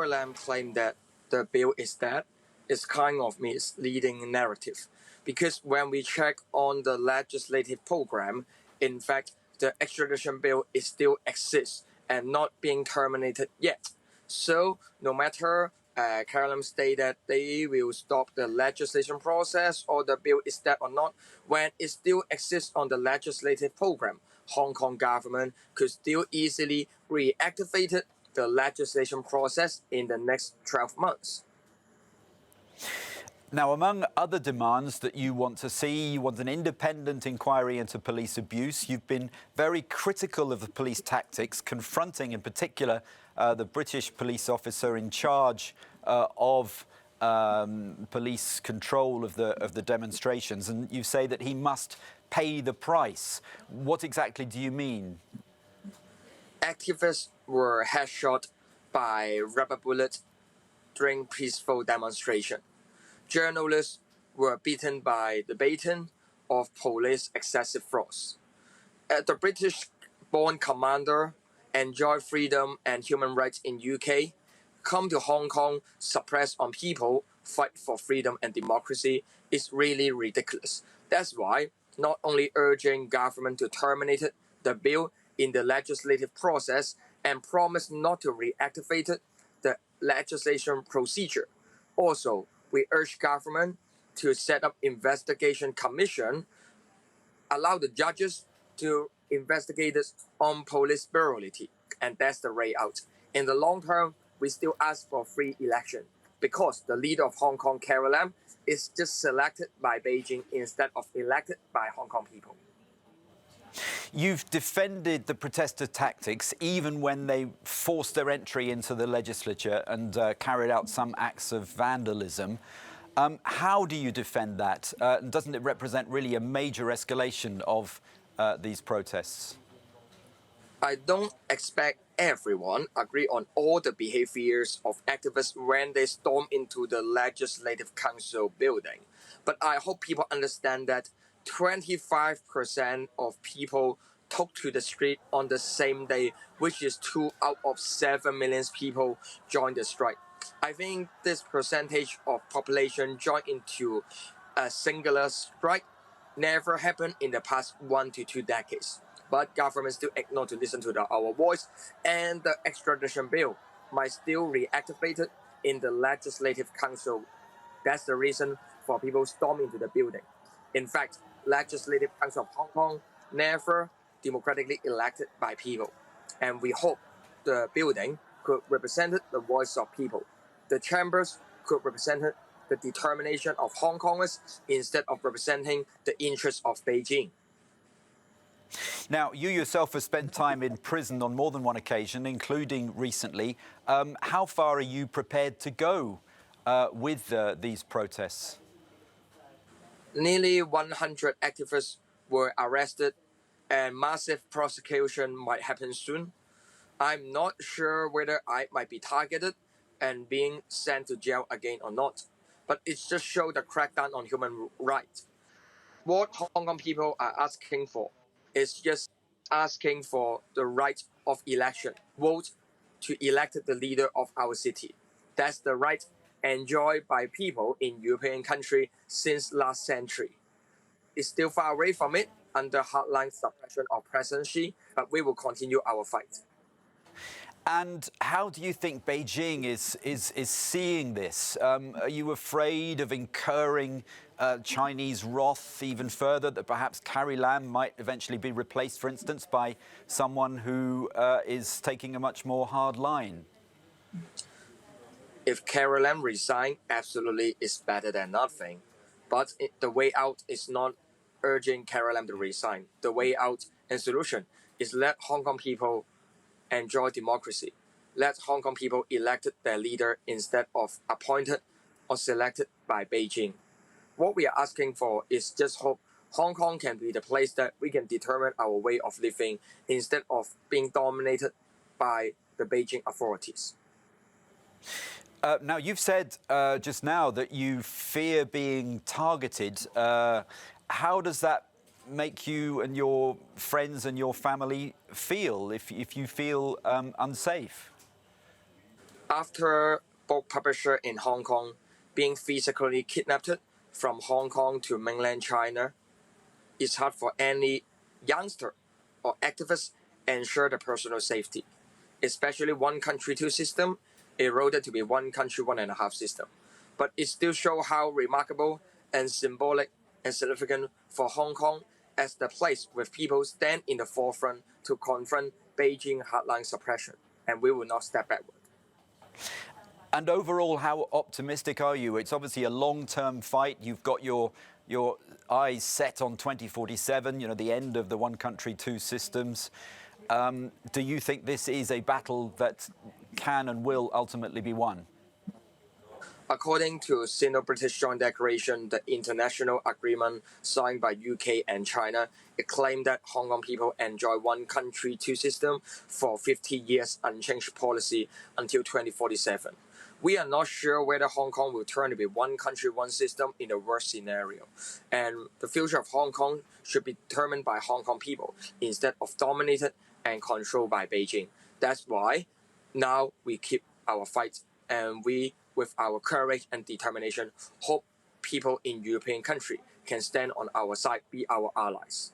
Carrie Lam claimed that the bill is dead is kind of misleading narrative, because when we check on the legislative program, in fact, the extradition bill is still exists and not being terminated yet. So no matter Carrie Lam stated that they will stop the legislation process or the bill is dead or not, when it still exists on the legislative program, Hong Kong government could still easily reactivate the legislation process in the next 12 months. Now, among other demands that you want to see, you want an independent inquiry into police abuse. You've been very critical of the police tactics, confronting in particular the British police officer in charge of police control of the demonstrations. And you say that he must pay the price. What exactly do you mean? Activists were headshot by rubber bullets during peaceful demonstration. Journalists were beaten by the baton of police excessive force. The British-born commander enjoy freedom and human rights in UK, come to Hong Kong, suppress on people, fight for freedom and democracy is really ridiculous. That's why not only urging government to terminate the bill in the legislative process and promise not to reactivate the legislation procedure. Also, we urge government to set up investigation commission, allow the judges to investigate this on police brutality, and that's the way out. In the long term, we still ask for free election because the leader of Hong Kong, Carrie Lam, is just selected by Beijing instead of elected by Hong Kong people. You've defended the protester tactics even when they forced their entry into the legislature and carried out some acts of vandalism. How do you defend that? Doesn't it represent really a major escalation of these protests? I don't expect everyone agree on all the behaviors of activists when they storm into the Legislative Council building. But I hope people understand that 25% of people took to the street on the same day, which is 2 out of 7 million people joined the strike. I think this percentage of population joined into a singular strike never happened in the past 1 to 2 decades. But government still ignore to listen to our voice, and the extradition bill might still reactivate it in the Legislative Council. That's the reason for people storming into the building. In fact, Legislative Council of Hong Kong never democratically elected by people, and we hope the building could represent the voice of people. The chambers could represent the determination of Hong Kongers instead of representing the interests of Beijing. Now, you yourself have spent time in prison on more than one occasion, including recently. How far are you prepared to go with these protests? Nearly 100 activists were arrested and massive prosecution might happen soon. I'm not sure whether I might be targeted and being sent to jail again or not, but it just shows the crackdown on human rights. What Hong Kong people are asking for is just asking for the right of election, vote to elect the leader of our city. That's the right enjoyed by people in European countries since last century. It's still far away from it under hardline suppression of presidency, but we will continue our fight. And how do you think Beijing is seeing this? Are you afraid of incurring Chinese wrath even further, that perhaps Carrie Lam might eventually be replaced, for instance, by someone who is taking a much more hard line? If Carrie Lam resigns, absolutely it's better than nothing. But the way out is not urging Carrie Lam to resign. The way out and solution is let Hong Kong people enjoy democracy. Let Hong Kong people elect their leader instead of appointed or selected by Beijing. What we are asking for is just hope Hong Kong can be the place that we can determine our way of living instead of being dominated by the Beijing authorities. Now, you've said just now that you fear being targeted. How does that make you and your friends and your family feel if you feel unsafe? After book publisher in Hong Kong being physically kidnapped from Hong Kong to mainland China, it's hard for any youngster or activist ensure the personal safety, especially one country two system eroded to be one country one and a half system. But it still shows how remarkable and symbolic and significant for Hong Kong as the place where people stand in the forefront to confront Beijing hardline suppression, and we will not step backward. And overall, how optimistic are you? It's obviously a long-term fight. You've got your eyes set on 2047, the end of the one country, two systems. Do you think this is a battle that can and will ultimately be won? According to Sino-British Joint Declaration, the international agreement signed by UK and China, it claimed that Hong Kong people enjoy one country, two system for 50 years unchanged policy until 2047. We are not sure whether Hong Kong will turn to be one country, one system in the worst scenario. And the future of Hong Kong should be determined by Hong Kong people instead of dominated and controlled by Beijing. That's why now we keep our fight, and we, with our courage and determination, hope people in European country can stand on our side, be our allies.